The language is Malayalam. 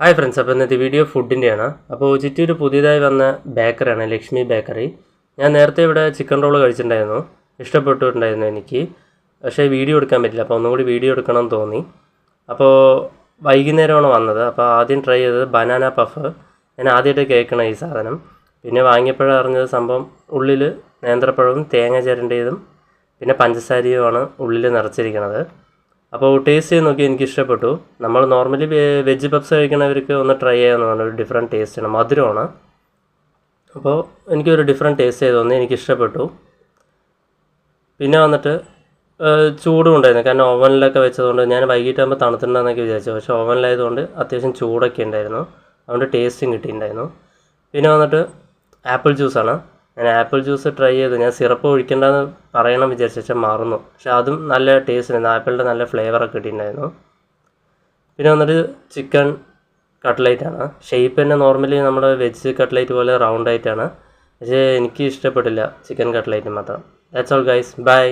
ഹായ് ഫ്രണ്ട്സ്, അപ്പോൾ ഇന്നത്തെ വീഡിയോ ഫുഡിൻ്റെയാണ്. അപ്പോൾ ചിറ്റൂർ പുതിയതായി വന്ന ബേക്കറിയാണ് ലക്ഷ്മി ബേക്കറി. ഞാൻ നേരത്തെ ഇവിടെ ചിക്കൻ റോൾ കഴിച്ചിട്ടുണ്ടായിരുന്നു, ഇഷ്ടപ്പെട്ടിട്ടുണ്ടായിരുന്നു എനിക്ക്. പക്ഷേ വീഡിയോ എടുക്കാൻ പറ്റില്ല, അപ്പോൾ ഒന്നുകൂടി വീഡിയോ എടുക്കണം എന്ന് തോന്നി. അപ്പോൾ വൈകുന്നേരമാണ് വന്നത്. അപ്പോൾ ആദ്യം ട്രൈ ചെയ്തത് ബനാന പഫ്. ഞാൻ ആദ്യമായിട്ട് കേൾക്കണം ഈ സാധനം. പിന്നെ വാങ്ങിയപ്പോഴാണ് അറിഞ്ഞത് സംഭവം ഉള്ളിൽ നേന്ത്രപ്പഴവും തേങ്ങ ചിരണ്ടിയതും പിന്നെ പഞ്ചസാരയുമാണ് ഉള്ളിൽ നിറച്ചിരിക്കുന്നത്. അപ്പോൾ ടേസ്റ്റ് ചെയ്ത് നോക്കി, എനിക്ക് ഇഷ്ടപ്പെട്ടു. നമ്മൾ നോർമലി വെജ് പപ്സ് കഴിക്കുന്നവർക്ക് ഒന്ന് ട്രൈ ചെയ്യാവുന്നതാണ്. ഒരു ഡിഫറെൻറ്റ് ടേസ്റ്റാണ്, മധുരമാണ്. അപ്പോൾ എനിക്കൊരു ഡിഫറെൻറ്റ് ടേസ്റ്റ് ചെയ്ത് തോന്നി, എനിക്ക് ഇഷ്ടപ്പെട്ടു. പിന്നെ വന്നിട്ട് ചൂടും ഉണ്ടായിരുന്നു, കാരണം ഓവനിലൊക്കെ വെച്ചതുകൊണ്ട്. ഞാൻ വൈകിട്ടാകുമ്പോൾ തണുത്തിട്ടുണ്ടെന്നൊക്കെ വിചാരിച്ചു, പക്ഷേ ഓവനിലായതുകൊണ്ട് അത്യാവശ്യം ചൂടൊക്കെ ഉണ്ടായിരുന്നു, അതുകൊണ്ട് ടേസ്റ്റും കിട്ടിയിട്ടുണ്ടായിരുന്നു. പിന്നെ വന്നിട്ട് ആപ്പിൾ ജ്യൂസാണ്. ഞാൻ ആപ്പിൾ ജ്യൂസ് ട്രൈ ചെയ്തു. ഞാൻ സിറപ്പ് ഒഴിക്കേണ്ടതെന്ന് പറയണം വിചാരിച്ചു, പക്ഷേ മറന്നു. പക്ഷേ അതും നല്ല ടേസ്റ്റ് ആയിരുന്നു, ആപ്പിളിൻ്റെ നല്ല ഫ്ലേവറൊക്കെ കിട്ടിയിട്ടുണ്ടായിരുന്നു. പിന്നെ വന്നിട്ട് ചിക്കൻ കട്ട്ലേറ്റാണ്. ഷേപ്പ് തന്നെ നോർമലി നമ്മുടെ വെജ് കട്ട്ലേറ്റ് പോലെ റൗണ്ടായിട്ടാണ്, പക്ഷേ എനിക്ക് ഇഷ്ടപ്പെട്ടില്ല ചിക്കൻ കട്ട്ലേറ്റ് മാത്രം. That's all guys, by.